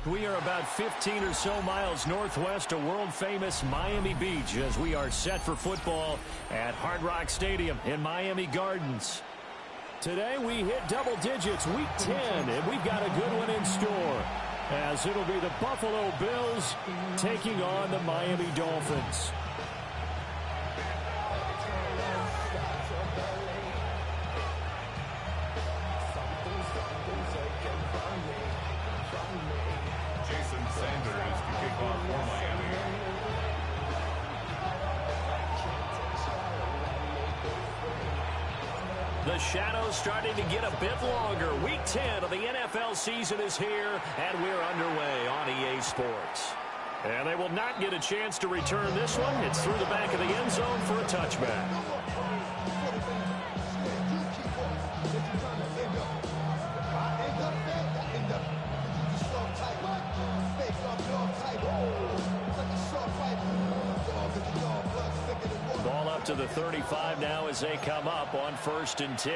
We are about 15 or so miles northwest of world-famous Miami Beach as we are set for football at Hard Rock Stadium in Miami Gardens. Today we hit double digits, week 10, and we've got a good one in store as it'll be the Buffalo Bills taking on the Miami Dolphins. The shadow's starting to get a bit longer. Week 10 of the NFL season is here, and we're underway on EA Sports. And they will not get a chance to return this one. It's through the back of the end zone for a touchback. Ball up to the 35 now as they come up on 1st and 10.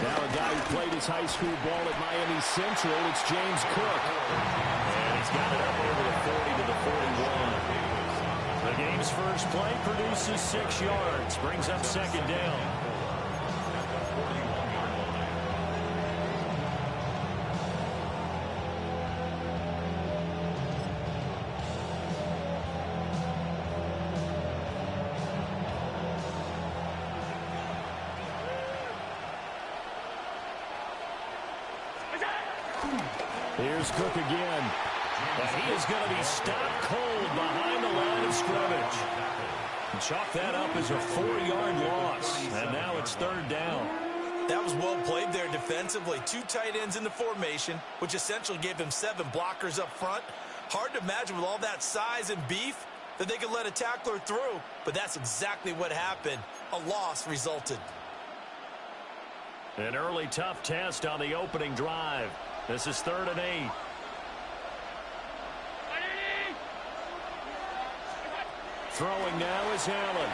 Now a guy who played his high school ball at Miami Central, it's James Cook. And he's got it up over the 40 to the 41. The game's first play produces 6 yards, brings up 2nd down. Here's Cook again. And he is going to be stopped cold behind the line of scrimmage. And chalk that up as a 4-yard loss. And now it's 3rd down. That was well played there defensively. 2 tight ends in the formation, which essentially gave him 7 blockers up front. Hard to imagine with all that size and beef that they could let a tackler through. But that's exactly what happened. A loss resulted. An early tough test on the opening drive. This is 3rd and 8. Throwing now is Allen.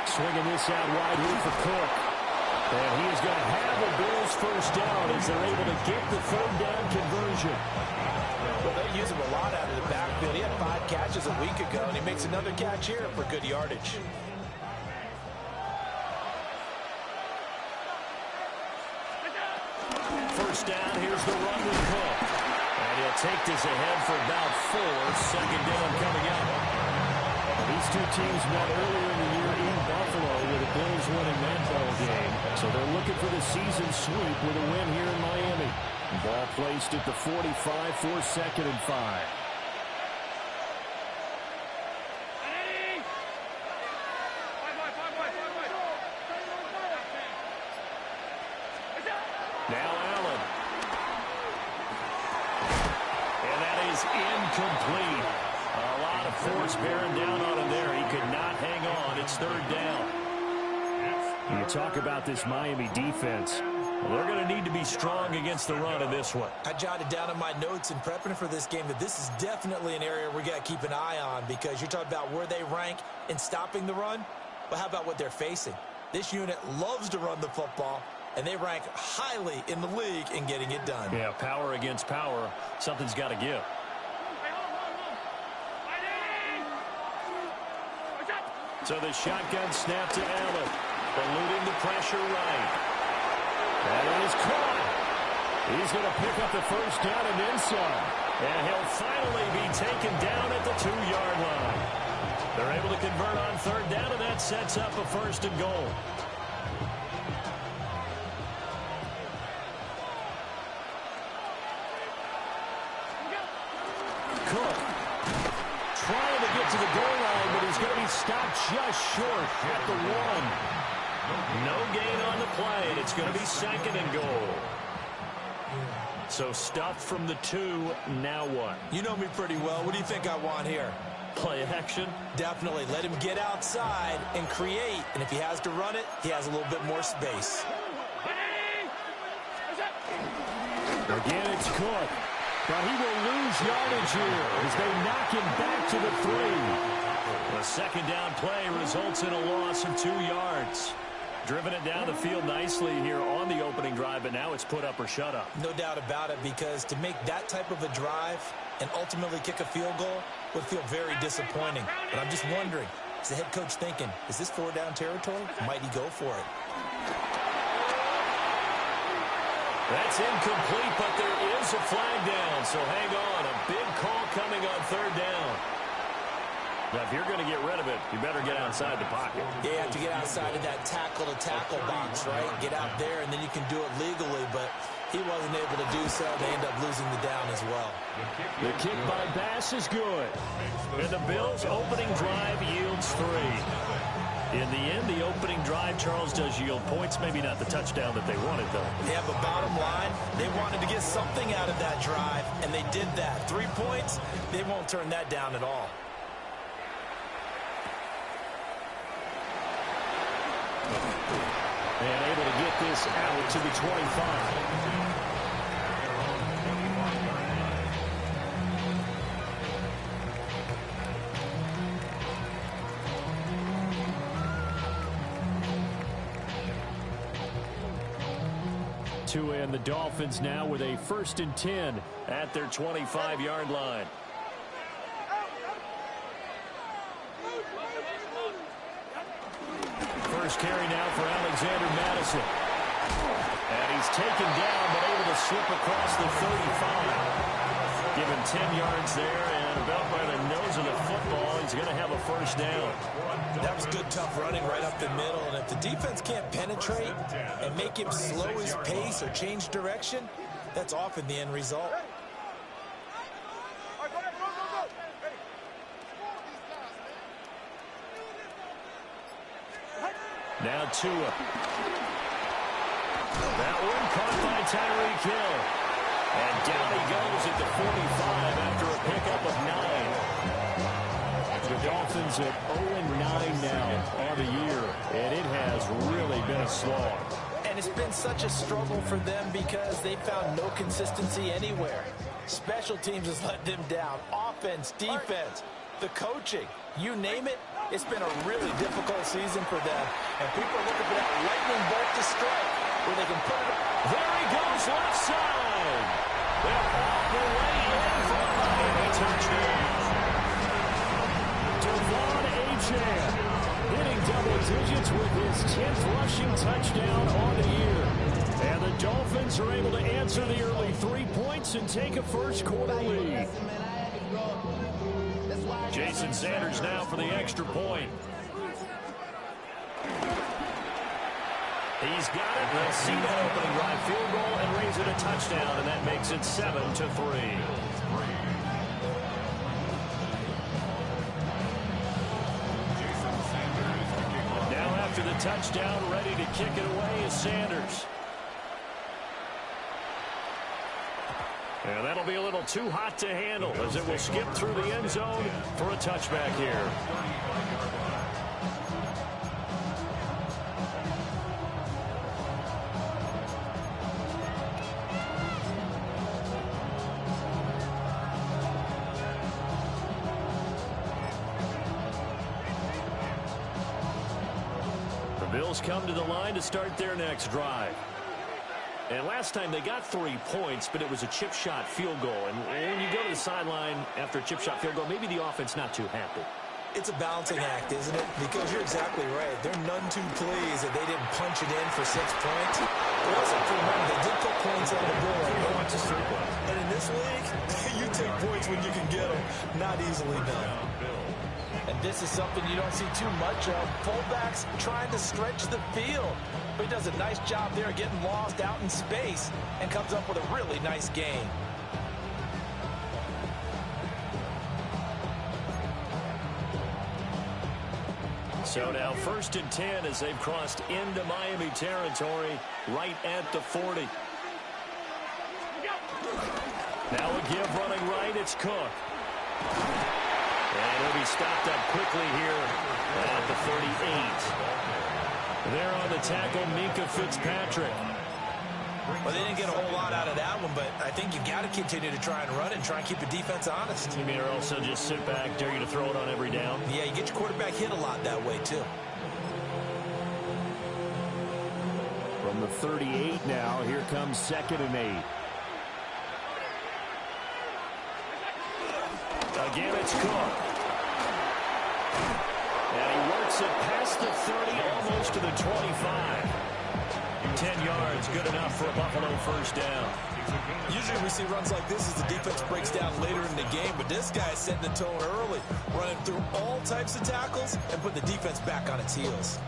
Swinging this out wide here for Cook. And he is going to have the Bills first down as they're able to get the 3rd down conversion. Well, they use him a lot out of the backfield. He had 5 catches a week ago, and he makes another catch here for good yardage. First down, here's the run with Cook. And he'll take this ahead for about 4. 2nd down coming up. These two teams met earlier in the year in Buffalo with the Bills winning that ball game. So they're looking for the season sweep with a win here in Miami. Ball placed at the 45 for 2nd and 5. Now Allen. And that is incomplete. A lot of force bearing down on him there. He could not hang on. It's 3rd down. You talk about this Miami defense. Well, they're going to need to be strong against the run in this one. I jotted down in my notes in prepping for this game that this is definitely an area we got to keep an eye on because you're talking about where they rank in stopping the run. But how about what they're facing? This unit loves to run the football, and they rank highly in the league in getting it done. Yeah, power against power. Something's got to give. So the shotgun snap to Allen. Eluding the pressure right. And it is caught. He's going to pick up the first down and then some. And he'll finally be taken down at the 2-yard line. They're able to convert on 3rd down, and that sets up a 1st and goal. Cook trying to get to the goal line, but he's going to be stopped just short at the 1. No gain on the play, and it's going to be 2nd and goal. So stuffed from the 2, now what? You know me pretty well. What do you think I want here? Play action? Definitely. Let him get outside and create, and if he has to run it, he has a little bit more space. Again, it's Cook. But he will lose yardage here as they knock him back to the 3. The second down play results in a loss of 2 yards. Driven it down the field nicely here on the opening drive, but now it's put up or shut up. No doubt about it, because to make that type of a drive and ultimately kick a field goal would feel very disappointing. But I'm just wondering, is the head coach thinking, is this 4-down territory? Might he go for it? That's incomplete, but there is a flag down, so hang on. A big call coming on 3rd down. Now, if you're going to get rid of it, you better get outside the pocket. Yeah, you have to get outside of that tackle-to-tackle box, right? Get out there, and then you can do it legally, but he wasn't able to do so. They end up losing the down as well. The kick by Bass is good. And the Bills' opening drive yields 3. In the end, the opening drive, Charles, does yield points. Maybe not the touchdown that they wanted, though. Yeah, but bottom line, they wanted to get something out of that drive, and they did that. 3 points, they won't turn that down at all. And able to get this out to the 25. 2 and the Dolphins now with a 1st and 10 at their 25-yard line. First carry now for Alexander Madison. And he's taken down, but able to slip across the 35. Given 10 yards there, and about by the nose of the football, he's going to have a 1st down. That was good, tough running right up the middle. And if the defense can't penetrate and make him slow his pace or change direction, that's often the end result. Now Tua. That one caught by Tyreek Hill. And down he goes at the 45 after a pickup of 9. The Dolphins at 0-9 now on the year. And it has really been a slog. And it's been such a struggle for them because they found no consistency anywhere. Special teams has let them down. Offense, defense, the coaching, you name it. It's been a really difficult season for them. And people are looking for that lightning bolt to strike where they can put it up. There he goes, left side. They're all the way in for a Miami touchdown. Devon Achane hitting double digits with his 10th rushing touchdown on the year. And the Dolphins are able to answer the early 3 points and take a first-quarter lead. Jason Sanders now for the extra point. He's got it. They'll see that opening drive field goal and raise it a touchdown, and that makes it 7-3. Now after the touchdown, ready to kick it away is Sanders. And that'll be a little too hot to handle as it will skip through the end zone for a touchback here. The Bills come to the line to start their next drive. And last time they got 3 points, but it was a chip shot field goal. And when you go to the sideline after a chip shot field goal, maybe the offense not too happy. It's a balancing act, isn't it? Because you're exactly right. They're none too pleased that they didn't punch it in for 6 points. It wasn't for them. They did put points on the board. And in this league, you take points when you can get them. Not easily done. And this is something you don't see too much of. Fullbacks trying to stretch the field. But he does a nice job there getting lost out in space and comes up with a really nice gain. So now 1st and 10 as they've crossed into Miami territory right at the 40. Now a give running right, it's Cook. And he'll be stopped up quickly here at the 38. There on the tackle, Minka Fitzpatrick. Well, they didn't get a whole lot out of that one, but I think you got to continue to try and run it and try and keep the defense honest. You mean or also just sit back, dare you to throw it on every down? Yeah, you get your quarterback hit a lot that way, too. From the 38 now, here comes 2nd and 8. Again, it's Cook. And he works it past the 30, almost to the 25. 10 yards, good enough for a Buffalo first down. Usually we see runs like this as the defense breaks down later in the game, but this guy is setting the tone early, running through all types of tackles and put the defense back on its heels.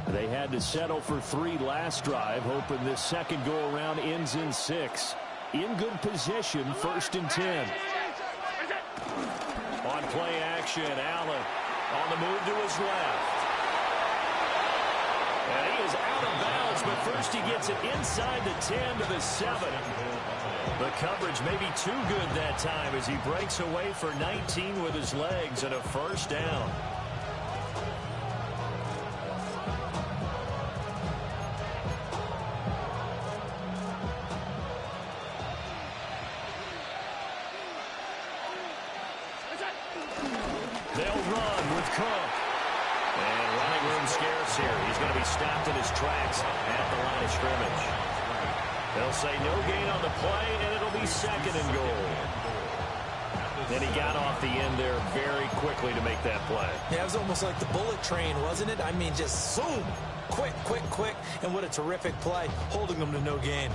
They had to settle for 3 last drive, hoping this second go-around ends in 6. In good position, 1st and 10. On play action, Allen on the move to his left. And he is out of bounds, but first he gets it inside the 10 to the 7. The coverage may be too good that time as he breaks away for 19 with his legs and a first down. They'll run with Cook. And running room scarce here. He's going to be stopped in his tracks at the line of scrimmage. They'll say no gain on the play, and it'll be 2nd and goal. Then he got off the end there very quickly to make that play. Yeah, it was almost like the bullet train, wasn't it? I mean, just zoom. Quick, quick, quick. And what a terrific play, holding them to no gain.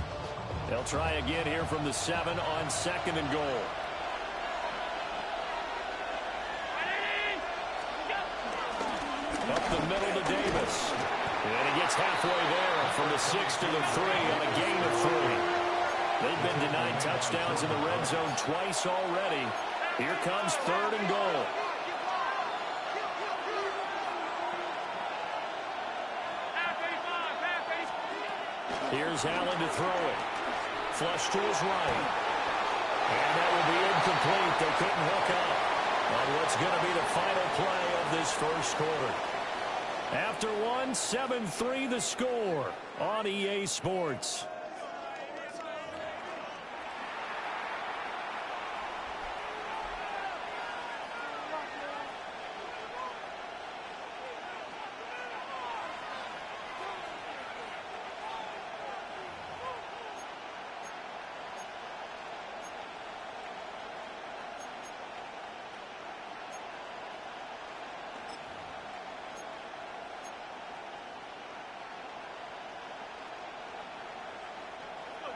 They'll try again here from the 7 on 2nd and goal. Up the middle to Davis. And he gets halfway there from the 6 to the 3 on a gain of 3. They've been denied touchdowns in the red zone twice already. Here comes 3rd and goal. Here's Allen to throw it. Flush to his right. And that will be incomplete. They couldn't hook up on what's going to be the final play of this first quarter. After 1, 7-3 the score on EA Sports.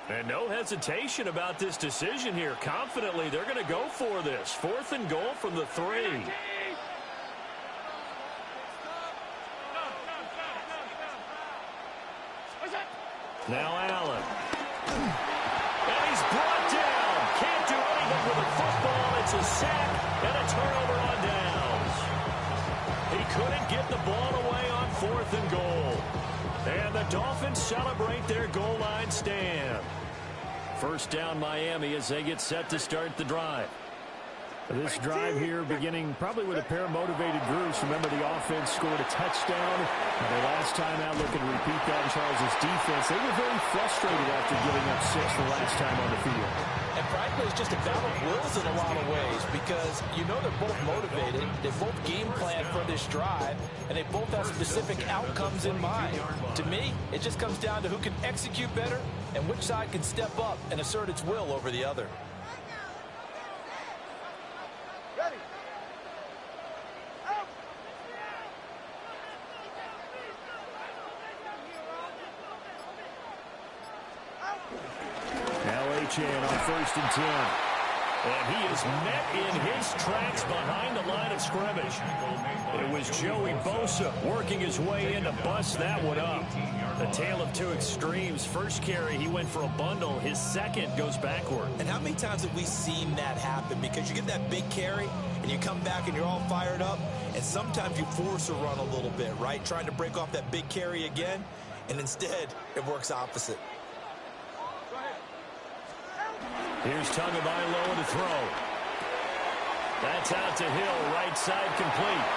And no hesitation about this decision here. Confidently, they're going to go for this. 4th and goal from the 3. Now Allen. And he's brought down. Can't do anything with a football. It's a sack and a turnover on downs. He couldn't get the ball away on 4th and goal. And the Dolphins celebrate their goal line stand. First down Miami as they get set to start the drive. This drive here beginning probably with a pair of motivated groups. Remember, the offense scored a touchdown. And the last time out, looking to repeat that in Charles' defense. They were very frustrated after giving up 6 the last time on the field. And frankly, it's just a battle of wills in a lot of ways because you know they're both motivated. They both game plan for this drive, and they both have specific outcomes in mind. To me, it just comes down to who can execute better and which side can step up and assert its will over the other. On 1st and 10. And he is met in his tracks behind the line of scrimmage. It was Joey Bosa working his way in to bust that one up. The tale of two extremes. First carry, he went for a bundle. His second goes backward. And how many times have we seen that happen? Because you get that big carry, and you come back and you're all fired up, and sometimes you force a run a little bit, right? Trying to break off that big carry again, and instead it works opposite. Here's Tagovailoa to throw. That's out to Hill, right side complete.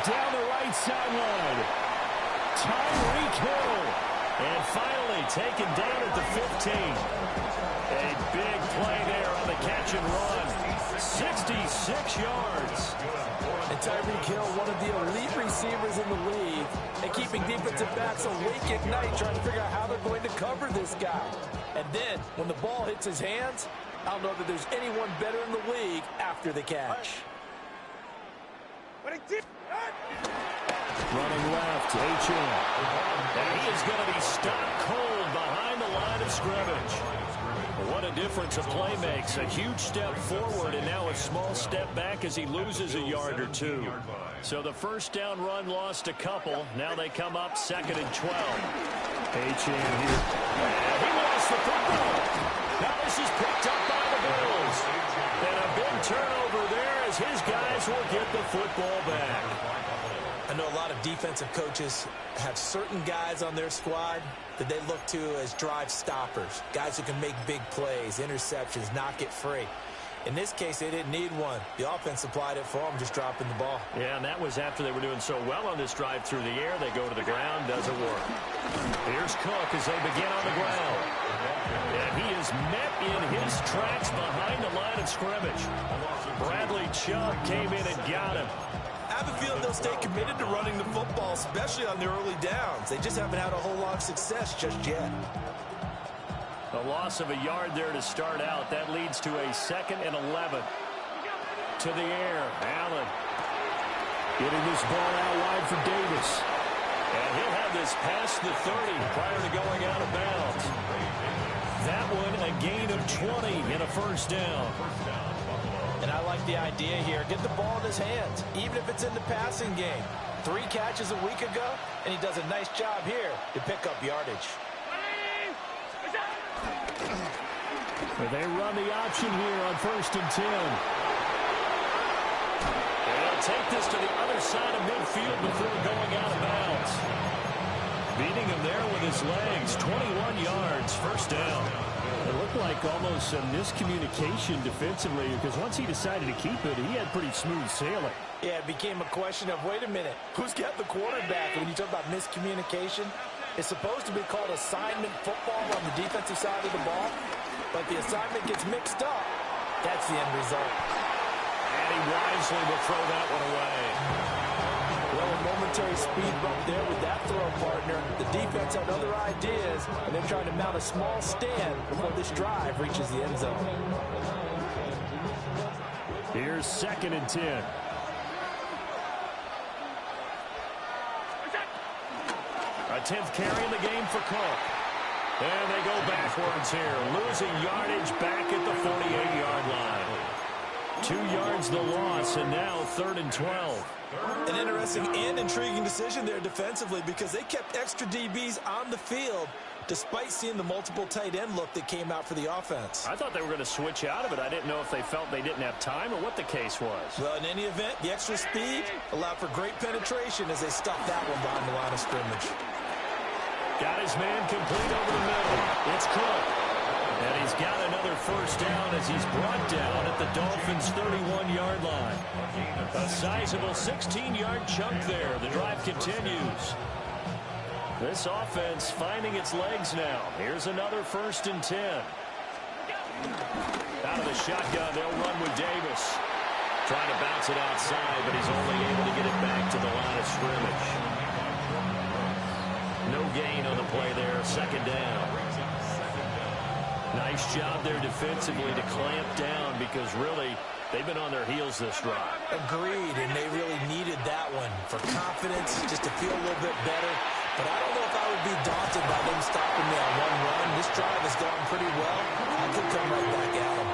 Down the right sideline. Tyreek Hill. And finally taken down at the 15. A big play there on the catch and run. 66 yards. And Tyreek Hill, one of the elite receivers in the league, and keeping defensive backs awake at night trying to figure out how they're going to cover this guy. And then, when the ball hits his hands, I don't know that there's anyone better in the league after the catch. Running left, H.M. And he is going to be stopped cold behind the line of scrimmage. What a difference a play makes. A huge step forward and now a small step back as he loses a yard or two. So the first down run lost a couple. Now they come up 2nd and 12. H.M. here. And he lost the football. Now this is picked up by the Bills. And a big turnover there as his guys will get the football back. I know a lot of defensive coaches have certain guys on their squad that they look to as drive stoppers, guys who can make big plays, interceptions, knock it free. In this case, they didn't need one. The offense supplied it for them, just dropping the ball. Yeah, and that was after they were doing so well on this drive through the air. They go to the ground, doesn't work. Here's Cook as they begin on the ground. And he is met in his tracks behind the line of scrimmage. Bradley Chubb came in and got him. I have a feeling they'll stay committed to running the football, especially on their early downs. They just haven't had a whole lot of success just yet. A loss of a yard there to start out. That leads to a 2nd and 11. To the air, Allen. Getting this ball out wide for Davis. And he'll have this past the 30 prior to going out of bounds. That one a gain of 20 in a first down. And I like the idea here. Get the ball in his hands, even if it's in the passing game. 3 catches a week ago, and he does a nice job here to pick up yardage. They run the option here on 1st and 10. They'll take this to the other side of midfield before going out of bounds. Beating him there with his legs. 21 yards, first down. It looked like almost a miscommunication defensively because once he decided to keep it, he had pretty smooth sailing. Yeah, it became a question of, wait a minute, who's got the quarterback? When you talk about miscommunication, it's supposed to be called assignment football on the defensive side of the ball, but the assignment gets mixed up. That's the end result. And he wisely will throw that one away. Well, a momentary speed bump there with that throw partner. The defense had other ideas, and they're trying to mount a small stand before this drive reaches the end zone. Here's 2nd and 10. A 10th carry in the game for Cook. And they go backwards here, losing yardage back at the 48-yard line. 2 yards the loss, and now 3rd and 12. An interesting and intriguing decision there defensively because they kept extra DBs on the field despite seeing the multiple tight end look that came out for the offense. I thought they were going to switch out of it. I didn't know if they felt they didn't have time or what the case was. Well, in any event, the extra speed allowed for great penetration as they stuffed that one behind the line of scrimmage. Got his man complete over the middle. It's Cook. And he's got another first down as he's brought down at the Dolphins' 31-yard line. A sizable 16-yard chunk there. The drive continues. This offense finding its legs now. Here's another 1st and 10. Out of the shotgun, they'll run with Davis. Trying to bounce it outside, but he's only able to get it back to the line of scrimmage. No gain on the play there. 2nd down. Nice job there defensively to clamp down because really they've been on their heels this drive. Agreed, and they really needed that one for confidence, just to feel a little bit better. But I don't know if I would be daunted by them stopping me on one run. This drive has gone pretty well. I could come right back at them.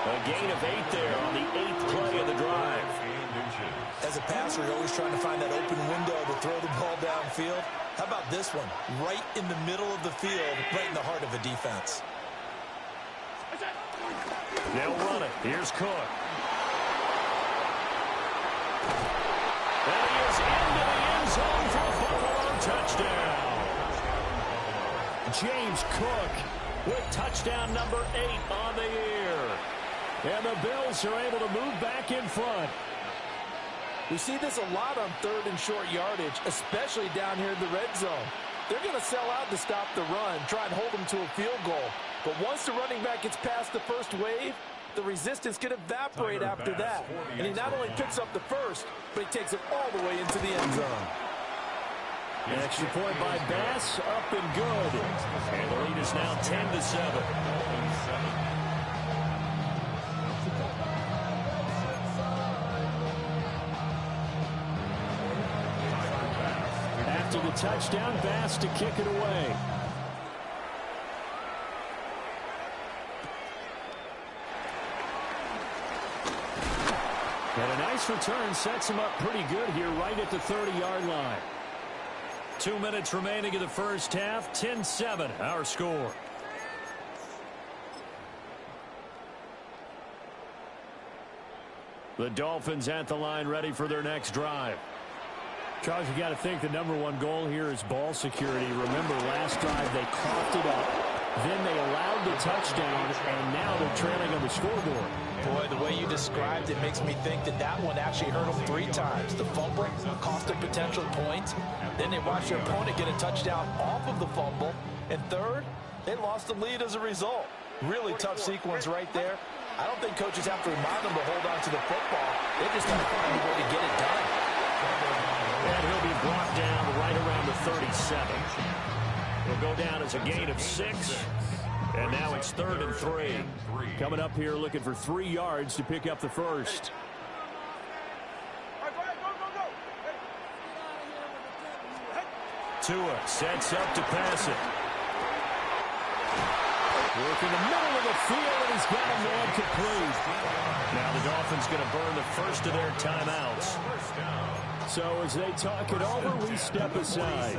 A gain of 8 there on the 8th play of the drive. As a passer, you're always trying to find that open window to throw the ball downfield. How about this one? Right in the middle of the field, right in the heart of a defense. They'll run it. Here's Cook. And he is into the end zone for a Buffalo touchdown. James Cook with touchdown number 8 on the year. And the Bills are able to move back in front. We see this a lot on third and short yardage, especially down here in the red zone. They're going to sell out to stop the run, try and hold them to a field goal. But once the running back gets past the first wave, the resistance can evaporate after that. And he not only picks up the first, but he takes it all the way into the end zone. An extra point by Bass, up and good. And the lead is now 10-7. After the touchdown, Bass to kick it away. And a nice return sets him up pretty good here right at the 30-yard line. 2 minutes remaining in the first half. 10-7 our score. The Dolphins at the line ready for their next drive. Charles, you got to think the #1 goal here is ball security. Remember, last drive they coughed it up. Then they allowed the touchdown, and now they're trailing on the scoreboard. Boy, the way you described it makes me think that that one actually hurt them 3 times. The fumble cost them potential points. Then they watched their opponent get a touchdown off of the fumble. And third, they lost the lead as a result. Really tough sequence right there. I don't think coaches have to remind them to hold on to the football. They just got to find a way to get it done. And he'll be brought down right around the 37. He'll go down as a gain of 6. And now it's 3rd and 3. Coming up here looking for 3 yards to pick up the first. Tua sets up to pass it. Work in the middle of the field, and he's got a man complete. Now the Dolphins going to burn the first of their timeouts. So as they talk it over, we step aside.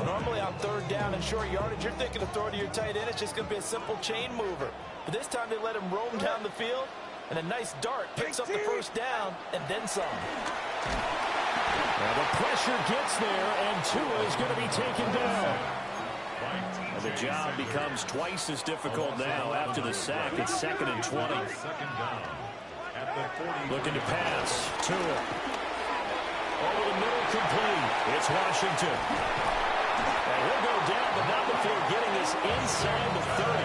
Normally on 3rd down and short yardage, you're thinking of throwing to your tight end. It's just going to be a simple chain mover. But this time they let him roam down the field, and a nice dart picks up the first down and then some. Well, the pressure gets there, and Tua is going to be taken down. And the job becomes twice as difficult now after the sack. It's 2nd and 20. Looking to pass. Tua. Over the middle, complete. It's Washington. And he'll go down, but not before getting us inside the 30.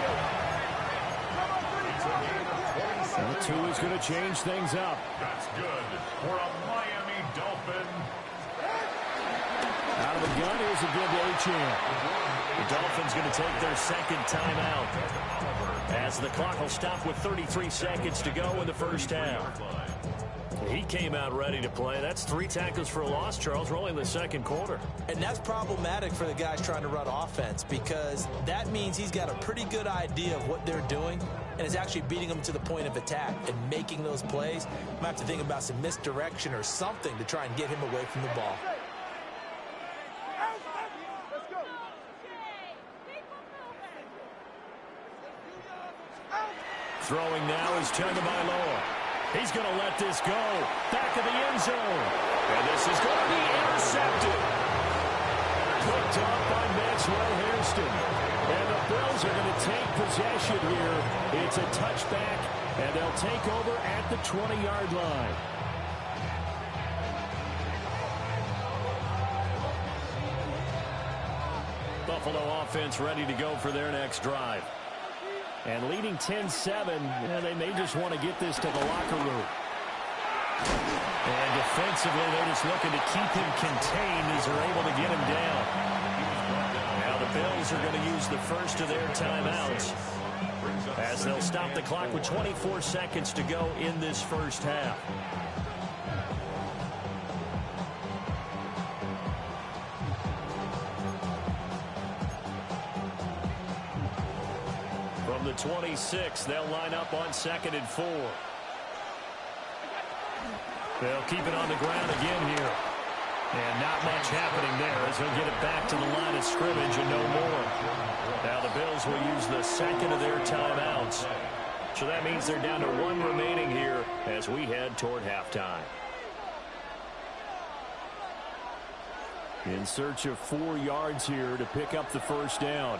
And Tua's going to change things up. That's good for a Miami Dolphin. Out of the gun, here's a give to Achane. The Dolphins going to take their 2nd timeout, as the clock will stop with 33 seconds to go in the first half. He came out ready to play. That's 3 tackles for a loss, Charles. We're only in the 2nd quarter. And that's problematic for the guys trying to run offense, because that means he's got a pretty good idea of what they're doing and is actually beating them to the point of attack and making those plays. Might have to think about some misdirection or something to try and get him away from the ball. Throwing now is Tagovailoa. He's going to let this go. Back of the end zone. And this is going to be intercepted. Picked up by Maxwell Hairston. And the Bills are going to take possession here. It's a touchback, and they'll take over at the 20-yard line. Buffalo offense ready to go for their next drive. And leading 10-7, they may just want to get this to the locker room. And defensively, they're just looking to keep him contained as they're able to get him down. Now the Bills are going to use the first of their timeouts, as they'll stop the clock with 24 seconds to go in this first half. From the 26, they'll line up on 2nd and 4. They'll keep it on the ground again here. And not much happening there as he'll get it back to the line of scrimmage and no more. Now the Bills will use the 2nd of their timeouts. So that means they're down to 1 remaining here as we head toward halftime. In search of 4 yards here to pick up the first down.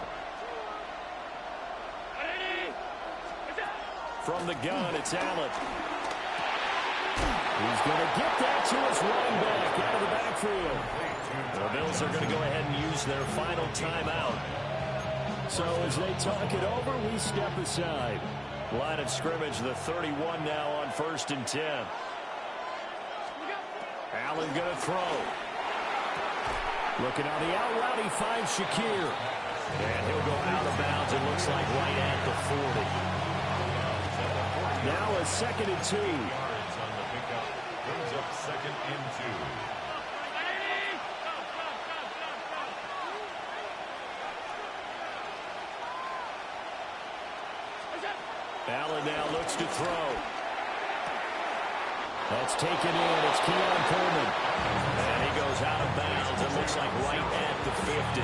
From the gun, it's Allen. He's going to get that to his running back out of the backfield. The Bills are going to go ahead and use their final timeout. So as they talk it over, we step aside. Line of scrimmage, the 31 now on 1st and 10. Allen going to throw. Looking on the out route, he finds Shakir. And he'll go out of bounds, it looks like right at the 40. Now a 2nd and 2. Yards on the pickup. Brings up 2nd and 2. Allen now looks to throw. That's taken in. It's Keon Coleman. And he goes out of bounds. It looks like right at the 50.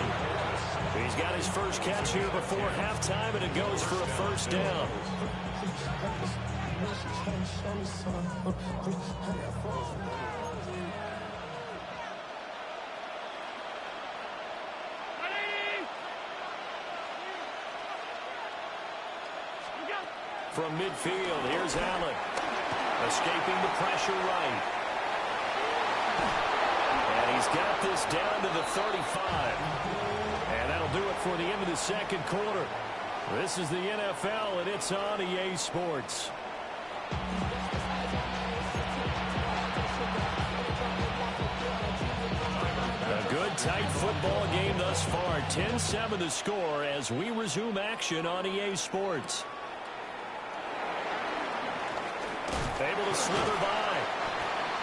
He's got his first catch here before halftime, and it goes for a first down. From midfield, here's Allen. Escaping the pressure right. And he's got this down to the 35. And that'll do it for the end of the second quarter. This is the NFL, and it's on EA Sports. A good, tight football game thus far. 10-7 the score as we resume action on EA Sports. Able to slither by.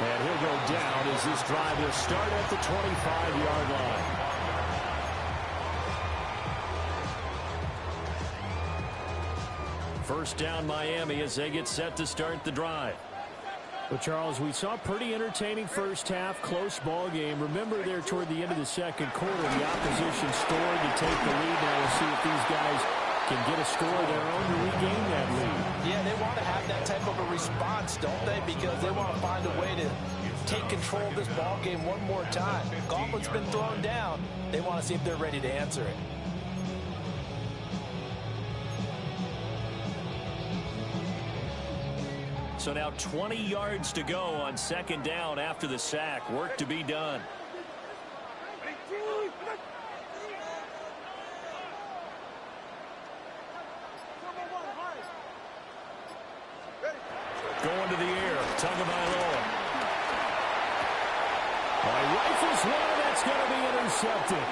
And he'll go down as this drive will start at the 25-yard line. First down Miami as they get set to start the drive. Well, Charles, we saw a pretty entertaining first half, close ball game. Remember there toward the end of the second quarter, the opposition scored to take the lead. Now we'll see if these guys can get a score of their own to regain that lead. Yeah, they want to have that type of a response, don't they? Because they want to find a way to take control of this ball game one more time. Gauntlet's been thrown down. They want to see if they're ready to answer it. So now 20 yards to go on second down after the sack. Work to be done. Going to the air. Tagovailoa. Rifles one. That's going to be intercepted.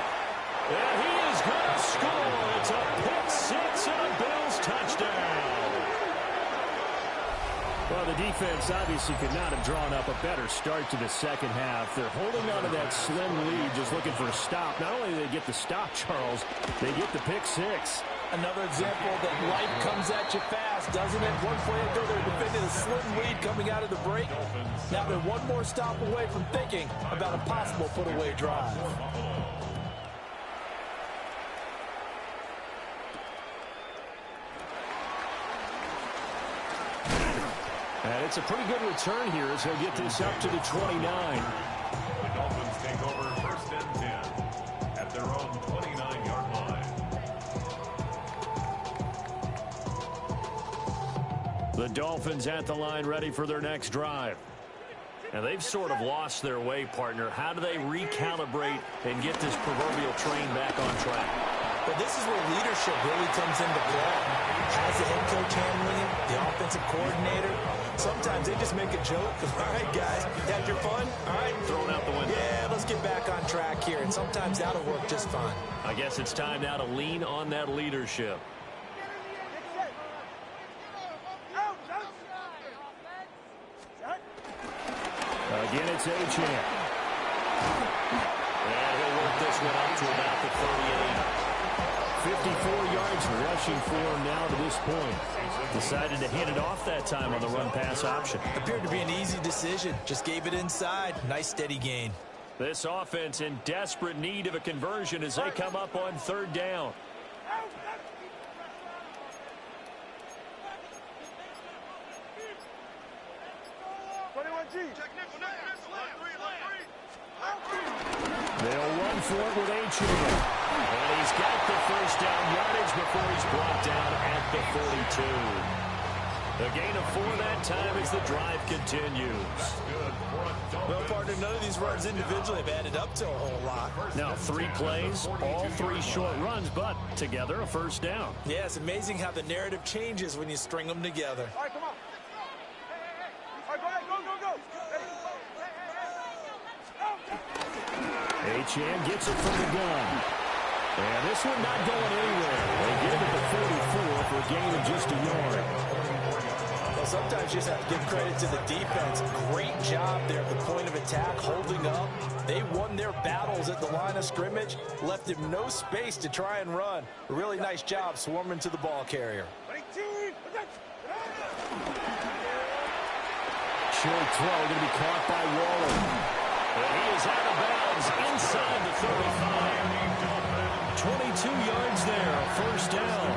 And he is going to score. It's a pick six and a Bills touchdown. Well, the defense obviously could not have drawn up a better start to the second half. They're holding on to that slim lead, just looking for a stop. Not only do they get the stop, Charles, they get the pick six. Another example that life comes at you fast, doesn't it? One play ago, they were defending a slim lead coming out of the break. Now they're one more stop away from thinking about a possible put-away drive. And it's a pretty good return here as he'll get this up to the 29. The Dolphins take over 1st and 10 at their own 29-yard line. The Dolphins at the line ready for their next drive. And they've sort of lost their way, partner. How do they recalibrate and get this proverbial train back on track? Well, this is where leadership really comes into play. Has the head coach handling it, the offensive coordinator. Sometimes they just make a joke. All right, guys, had your fun? All right. Thrown out the window. Yeah, let's get back on track here. And sometimes that'll work just fine. I guess it's time now to lean on that leadership. Again, it's Achane. And he'll work this one up to about the 38. 54 yards rushing for him now to this point. Decided to hand it off that time on the run-pass option. Appeared to be an easy decision. Just gave it inside. Nice steady gain. This offense in desperate need of a conversion as they come up on third down. They'll run for it with Achane. And he's got the first down yardage before he's brought down at the 42. The gain of 4 that time as the drive continues. Well, partner, none of these runs individually have added up to a whole lot. Now 3 plays, all 3 short runs, but together a first down. Yeah, it's amazing how the narrative changes when you string them together. All right, come on. All right, go. Achane gets it from the gun. And this one not going anywhere. They get it at the 44 for a gain of just a yard. Well, sometimes you just have to give credit to the defense. Great job there at the point of attack, holding up. They won their battles at the line of scrimmage, left him no space to try and run. A really nice job swarming to the ball carrier. Short throw going to be caught by Waller. And he is out of bounds inside the 35. 22 yards there, a first down.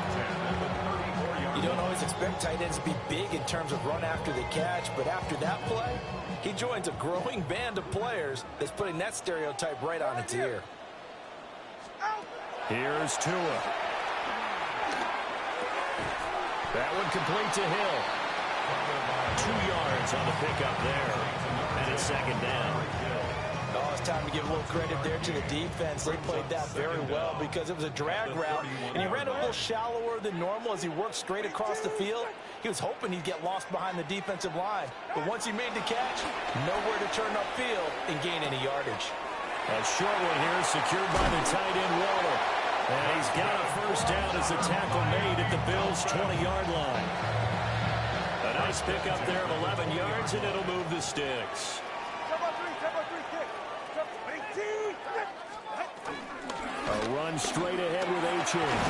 You don't always expect tight ends to be big in terms of run after the catch, but after that play, he joins a growing band of players that's putting that stereotype right on its ear. Here's Tua. That one complete to Hill. 2 yards on the pickup there. And it's second down. Oh, it's time to give a little credit there to the defense. They played that very well because it was a drag route, and he ran a little shallower than normal as he worked straight across the field. He was hoping he'd get lost behind the defensive line, but once he made the catch, nowhere to turn upfield and gain any yardage. A short one here secured by the tight end Waller. And he's got a first down as the tackle made at the Bills' 20-yard line. A nice pickup there of 11 yards, and it'll move the sticks. A run straight ahead with Achane.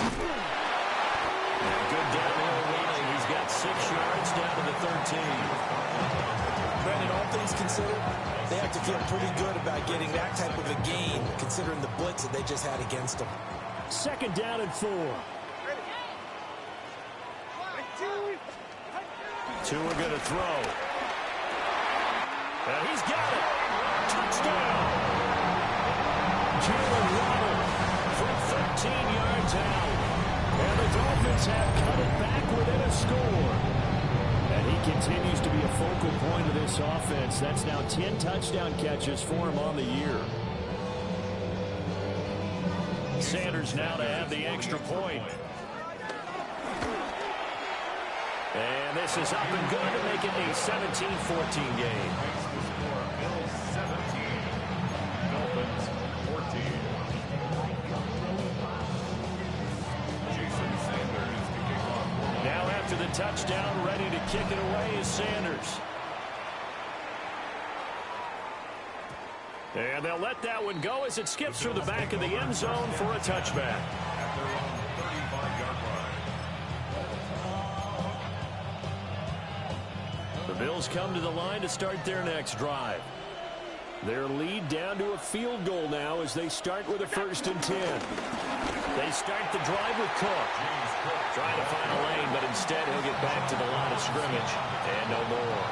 Good downhill running. He's got 6 yards down to the 13. Brandon, all things considered, they have to feel pretty good about getting that type of a gain, considering the blitz that they just had against them. Second down and 4. Tua going to throw. And he's got it. Touchdown. Jalen Waddle from 13 yards out. And the Dolphins have cut it back within a score. And he continues to be a focal point of this offense. That's now 10 touchdown catches for him on the year. Sanders now to have the extra point. And this is up and good to make it a 17-14 game. Bills 17, Dolphins 14. Jason Sanders to kick off. Now after the touchdown, ready to kick it away is Sanders. And they'll let that one go as it skips through the back of the end zone for a touchback. At their own 35-yard line. The Bills come to the line to start their next drive. Their lead down to a field goal now as they start with a 1st and 10. They start the drive with Cook. Trying to find a lane, but instead he'll get back to the line of scrimmage. And no more.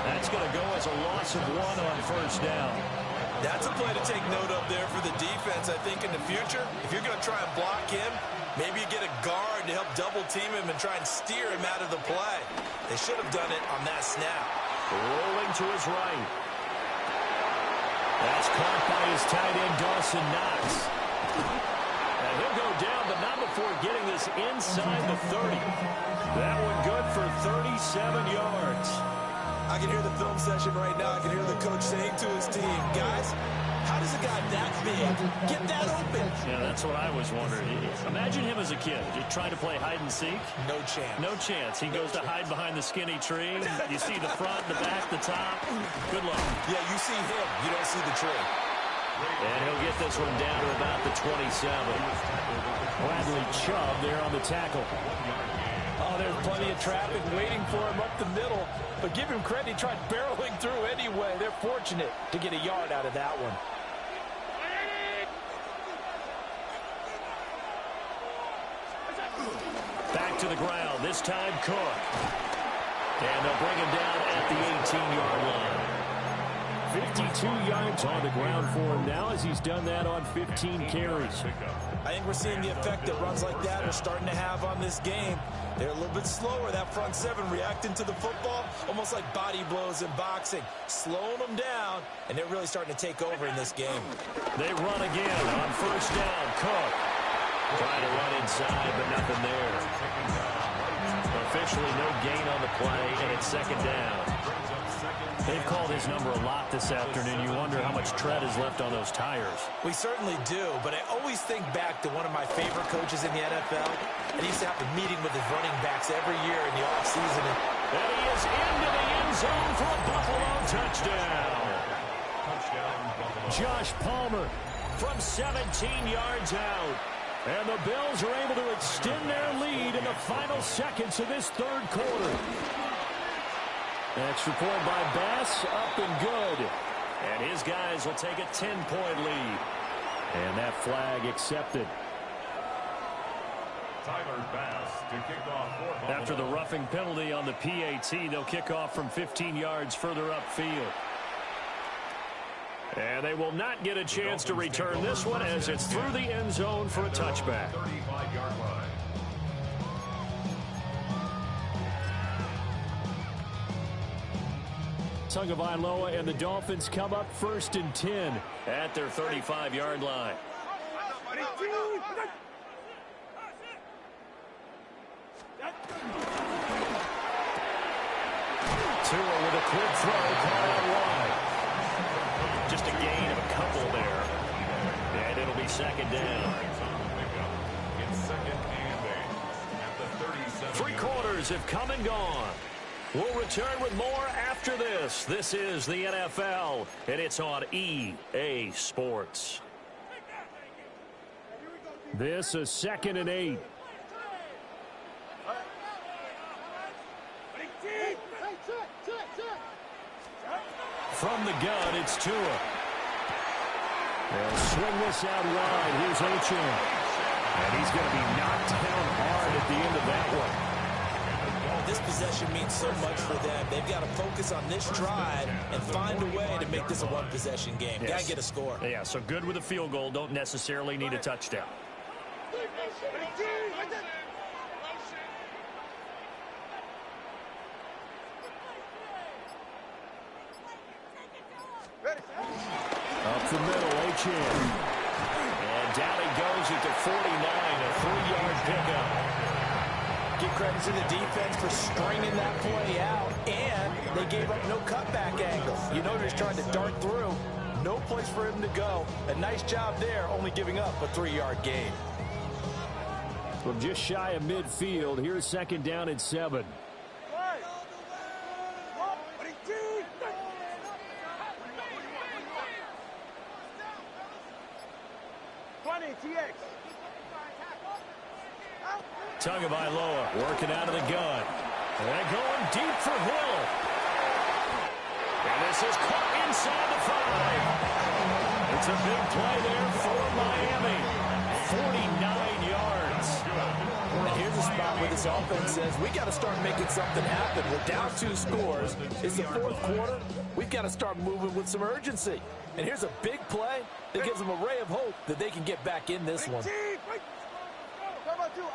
That's going to go as a loss of 1 on first down. That's a play to take note of there for the defense, I think, in the future. If you're going to try and block him, maybe you get a guard to help double-team him and try and steer him out of the play. They should have done it on that snap. Rolling to his right. That's caught by his tight end, Dawson Knox. And he'll go down, but not before getting this inside the 30. That one good for 37 yards. I can hear the film session right now. I can hear the coach saying to his team, guys, how does a guy that big get that open? Yeah, that's what I was wondering. Imagine him as a kid, just trying to play hide and seek. No chance. No chance. He goes to hide behind the skinny tree. You see the front, the back, the top. Good luck. Yeah, you see him. You don't see the tree. And he'll get this one down to about the 27. Bradley Chubb there on the tackle. Oh, there's plenty of traffic waiting for him up the middle. But give him credit, he tried barreling through anyway. They're fortunate to get a yard out of that one. Back to the ground, this time Cook. And they'll bring him down at the 18-yard line. 52 yards on the ground for him now as he's done that on 15 carries. I think we're seeing the effect that runs like that are starting to have on this game. They're a little bit slower, that front seven, reacting to the football, almost like body blows in boxing, slowing them down, and they're really starting to take over in this game. They run again on first down. Cook trying to run inside, but nothing there. Officially no gain on the play, and it's second down. They've called his number a lot this afternoon. You wonder how much tread is left on those tires. We certainly do, but I always think back to one of my favorite coaches in the NFL, and he used to have a meeting with his running backs every year in the offseason. And he is into the end zone for a Buffalo touchdown. Josh Palmer from 17 yards out. And the Bills are able to extend their lead in the final seconds of this third quarter. Extra point by Bass, up and good. And his guys will take a 10-point lead. And that flag accepted. Tyler Bass to kick off for Buffalo. After the roughing penalty on the PAT, they'll kick off from 15 yards further upfield. And they will not get a chance to return this one as it's through the end zone for a touchback. 35-yard line. Tagovailoa and the Dolphins come up 1st and 10 at their 35-yard line. Tua with a quick throw, caught out wide. Just a gain of a couple there. And it'll be second down. It's second and 8 at the 37. 3 quarters have come and gone. We'll return with more after this. This is the NFL, and it's on EA Sports. This is 2nd and 8. From the gun, it's Tua. They'll swing this out wide. Here's Achane. And he's going to be knocked down hard at the end of that one. This possession means so much for them. They've got to focus on this drive and find a way to make this a one-possession game. Yes. Got to get a score. Yeah, so good with a field goal. Don't necessarily need a touchdown. Up the middle, Achane. And down he goes at the 49, a 3-yard pickup. Give credit to the defense for stringing that play out, and they gave up no cutback angle. You know they're just trying to dart through. No place for him to go. A nice job there, only giving up a 3-yard gain. From just shy of midfield, here's 2nd down and 7. Tagovailoa working out of the gun. And going deep for Hill. And this is caught inside the 5. It's a big play there for Miami. 49 yards. And here's a spot where this offense says, we got to start making something happen. We're down 2 scores. It's the 4th quarter. We've got to start moving with some urgency. And here's a big play that gives them a ray of hope that they can get back in this one.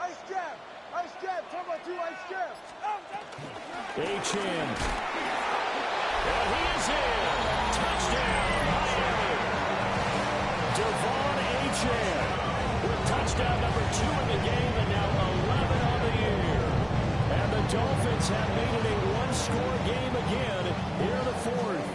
Ice jab. Ice jab. Ice jab. Achane. And he is in. Touchdown, Miami. Devon Achane with touchdown number 2 in the game and now 11 on the year. And the Dolphins have made it a 1-score game again here in the 4th.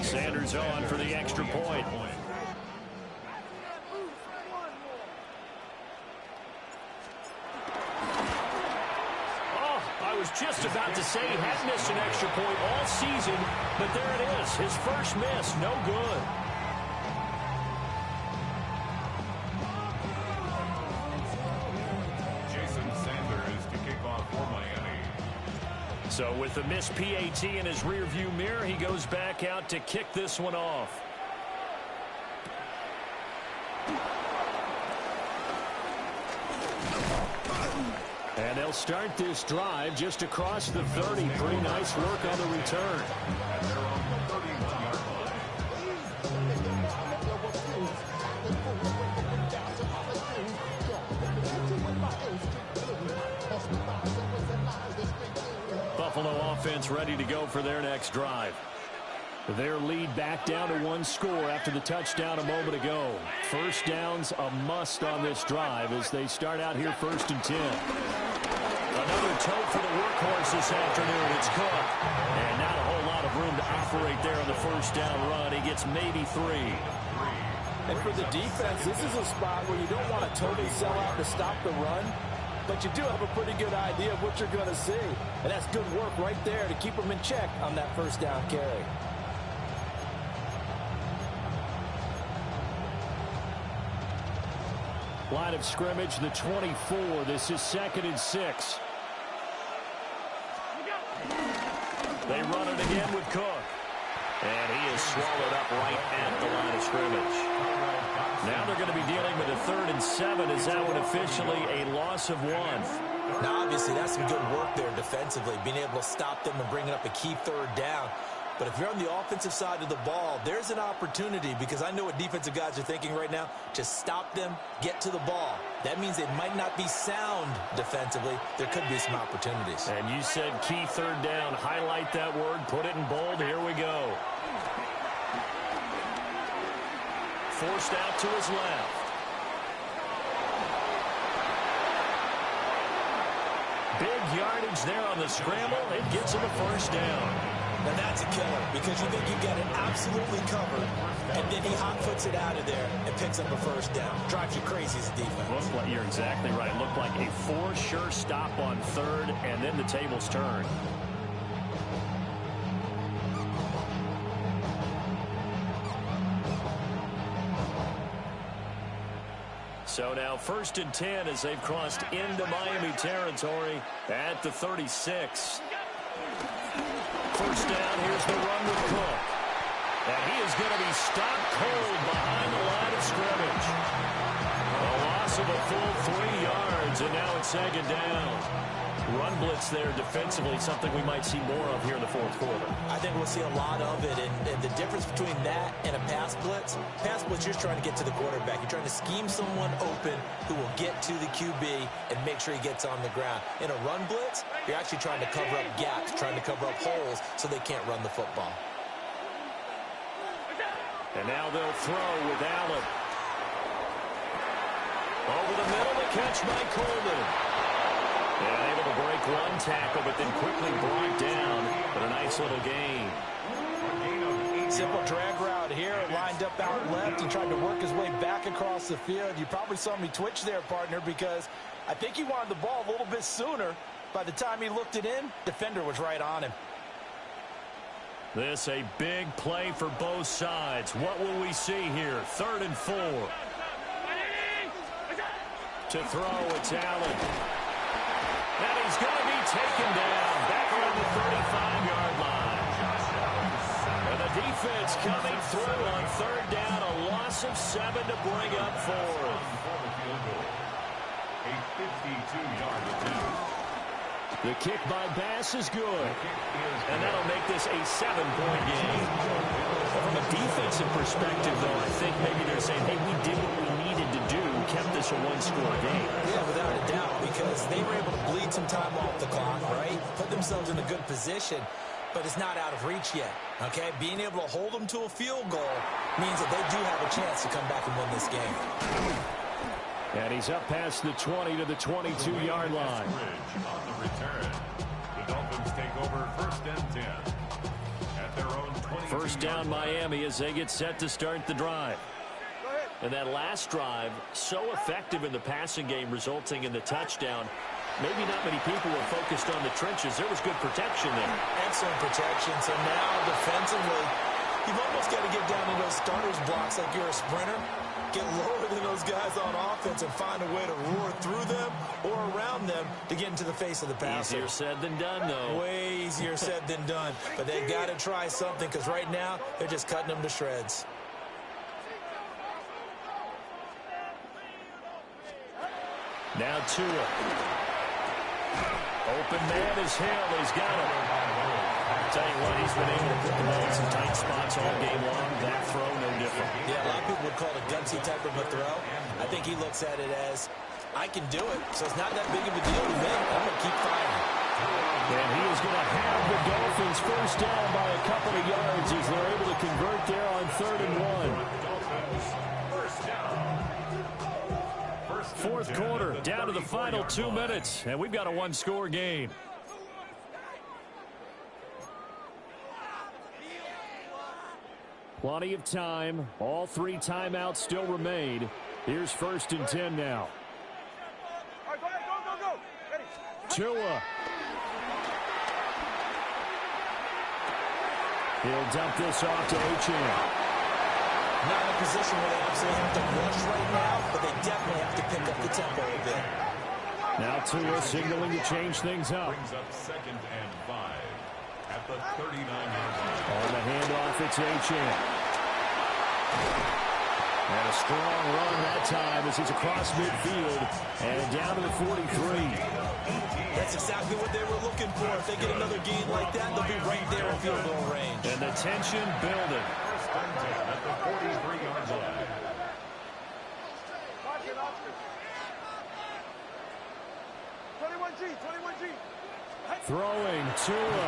Sanders on for the extra point. Oh, I was just about to say he hadn't missed an extra point all season, but there it is. His first miss, no good. Jason Sanders to kick off for Miami. So with the missed PAT in his rearview mirror, he goes back out to kick this one off. they'll start this drive just across the 30. Pretty nice work on the return. At their own 31-yard line. Buffalo offense ready to go for their next drive. Their lead back down to one score after the touchdown a moment ago. First down's a must on this drive as they start out here 1st and 10. Another toe for the workhorse this afternoon. It's Cook. And not a whole lot of room to operate there on the first down run. He gets maybe 3. And for the defense, this is a spot where you don't want to totally sell out to stop the run, but you do have a pretty good idea of what you're going to see. And that's good work right there to keep them in check on that first down carry. Line of scrimmage, the 24. This is 2nd and 6. They run it again with Cook. And he is swallowed up right at the line of scrimmage. Now they're going to be dealing with a 3rd and 7. Is that one officially a loss of 1? Now, obviously, that's some good work there defensively, being able to stop them and bringing up a key 3rd down. But if you're on the offensive side of the ball, there's an opportunity, because I know what defensive guys are thinking right now. Just stop them, get to the ball. That means they might not be sound defensively. There could be some opportunities. And you said key 3rd down. Highlight that word. Put it in bold. Here we go. Forced out to his left. Big yardage there on the scramble. It gets him a first down. Now that's a killer, because you think you've got it absolutely covered, and then he hot-foots it out of there and picks up a first down. Drives you crazy as a defense. Looked like, you're exactly right. Looked like a for-sure stop on 3rd, and then the tables turn. So now 1st and 10 as they've crossed into Miami territory at the 36. First down, here's the run with Cook. And he is going to be stopped cold behind the line of scrimmage. A loss of a full 3 yards, and now it's 2nd down. Run blitz there defensively, something we might see more of here in the 4th quarter. I think we'll see a lot of it, and the difference between that and a pass blitz, you're trying to get to the quarterback. You're trying to scheme someone open who will get to the QB and make sure he gets on the ground. In a run blitz, you're actually trying to cover up gaps, trying to cover up holes so they can't run the football. And now they'll throw with Allen. Over the middle, the catch by Coleman. And able to break one tackle, but then quickly brought down. But a nice little gain. Simple drag route here, lined up out left and tried to work his way back across the field. You probably saw me twitch there, partner, because I think he wanted the ball a little bit sooner. By the time he looked it in, defender was right on him. This a big play for both sides. What will we see here? 3rd and 4. To throw, it's Allen. And he's going to be taken down back around the 35-yard line. And the defense coming through on 3rd down. A loss of 7 to bring up 4th. A 52-yard attempt. The kick by Bass is good. And that'll make this a 7-point game. From a defensive perspective, though, I think maybe they're saying, hey, we did what we needed to do, kept this a 1-score game. Yeah, without a doubt, because they were able to bleed some time off the clock, right? Put themselves in a good position, but it's not out of reach yet, okay? Being able to hold them to a field goal means that they do have a chance to come back and win this game. And he's up past the 20 to the 22-yard line. On the return, the Dolphins take over 1st and 10 at their own 22. First down Miami as they get set to start the drive. And that last drive, so effective in the passing game, resulting in the touchdown. Maybe not many people were focused on the trenches. There was good protection there. Excellent protection. So now defensively, you've almost got to get down to those starters blocks like you're a sprinter. Get lower than those guys on offense and find a way to roar through them or around them to get into the face of the passer. Easier said than done, though. Way easier said than done. But they've got to try something, because right now they're just cutting them to shreds. Now Tua. Open man is Hill. He's got it. Tell you what, he's been able to put the ball in some tight spots all game long. That throw, no different. Yeah, a lot of people would call it a gutsy type of a throw. I think he looks at it as, I can do it, so it's not that big of a deal to me. I'm going to keep firing. And he is going to have the Dolphins first down by a couple of yards as they're able to convert there on 3rd and 1. Fourth quarter, down to the final 2 minutes, and we've got a one-score game. Plenty of time. All 3 timeouts still remain. Here's 1st and 10 now. All right, go ahead, go. Ready. Tua. He'll dump this off to Achane. Not in a position where they absolutely have to rush right now, but they definitely have to pick up the tempo a bit. Now Tua signaling to change things up. Brings up 2nd and 5 at the 39-yard line. On the handoff, it's Achane. And a strong run that time as he's across midfield and down to the 43. That's exactly what they were looking for. If they get another gain like that, they'll be right there in field goal range. And the tension building. 1st and 10 at the 43-yard line. Option. 21G. Throwing Tua.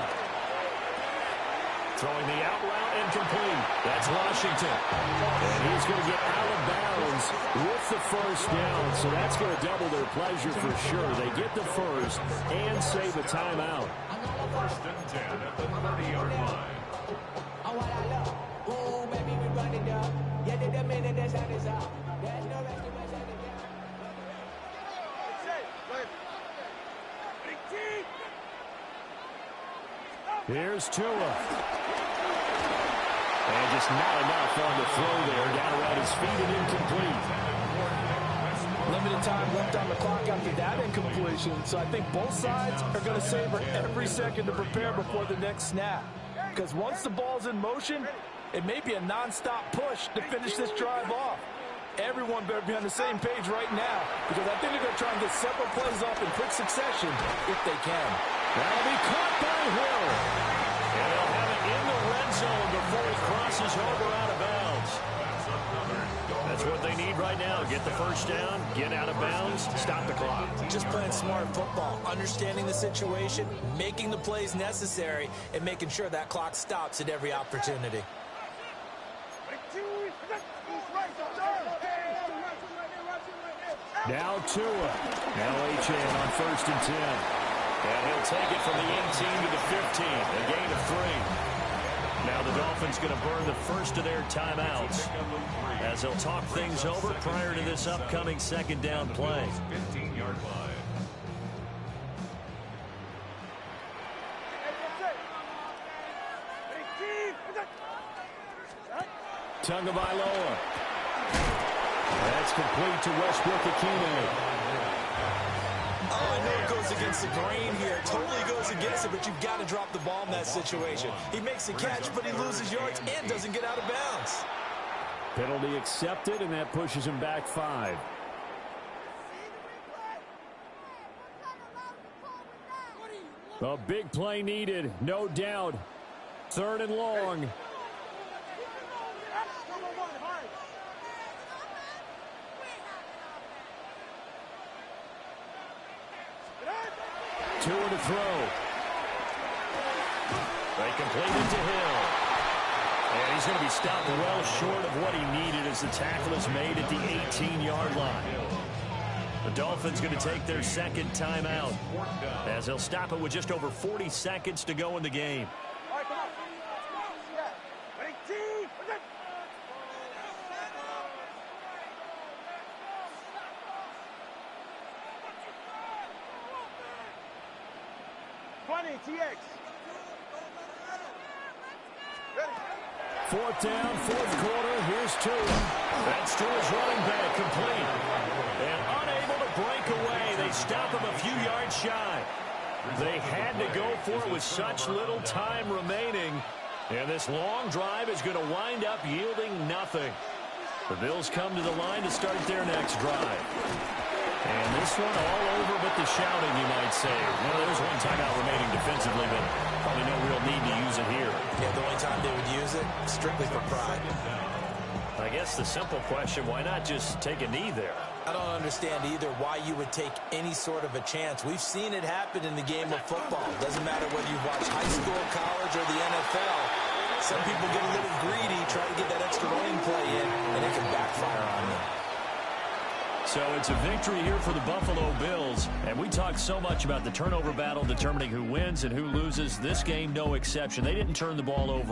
Throwing the out route incomplete. That's Washington. And he's going to get out of bounds with the first down. So that's going to double their pleasure for sure. They get the first and save a timeout. 1st and 10 at the 30-yard line. Here's Tua. And just not enough on the throw there. Down around his feet and incomplete. Limited time left on the clock after that incompletion. So I think both sides are going to savor every second to prepare before the next snap. Because once the ball's in motion, it may be a non-stop push to finish this drive off. Everyone better be on the same page right now, because I think they're going to try and get several plays off in quick succession if they can. That'll be caught by Hill. And they'll have it in the red zone before he crosses over out of bounds. That's what they need right now. Get the first down, get out of bounds, stop the clock. Just playing smart football, understanding the situation, making the plays necessary, and making sure that clock stops at every opportunity. Now Tua. Now Achane on 1st and 10. And he'll take it from the 18 to the 15. A gain of 3. Now the Dolphins going to burn the first of their timeouts as they'll talk things over prior to this upcoming 2nd down play. 15-yard line. Tagovailoa. That's complete to Westbrook-Ikhine. Oh, I know it goes against the grain here. Totally goes against it, but you've got to drop the ball in that situation. He makes a catch, but he loses yards and doesn't get out of bounds. Penalty accepted, and that pushes him back 5. A big play needed, no doubt. 3rd and long. Tua to throw. They complete it to Hill. And he's going to be stopped well short of what he needed as the tackle is made at the 18-yard line. The Dolphins going to take their 2nd timeout as they'll stop it with just over 40 seconds to go in the game. All right, come on. Ready, team. 20, TX. Ready. 4th down, 4th quarter. Here's Tua. That's Tua's running back, complete. And unable to break away. They stop him a few yards shy. They had to go for it with such little time remaining. And this long drive is going to wind up yielding nothing. The Bills come to the line to start their next drive. And this one all over but the shouting, you might say. Well, there's one timeout remaining defensively, but probably no real need to use it here. Yeah, the only time they would use it, strictly for pride. I guess the simple question, why not just take a knee there? I don't understand either why you would take any sort of a chance. We've seen it happen in the game of football. Doesn't matter whether you've watched high school, college, or the NFL. Some people get a little greedy, try to get that extra running play in, and it can backfire on them. So it's a victory here for the Buffalo Bills. And we talked so much about the turnover battle determining who wins and who loses. This game, no exception. They didn't turn the ball over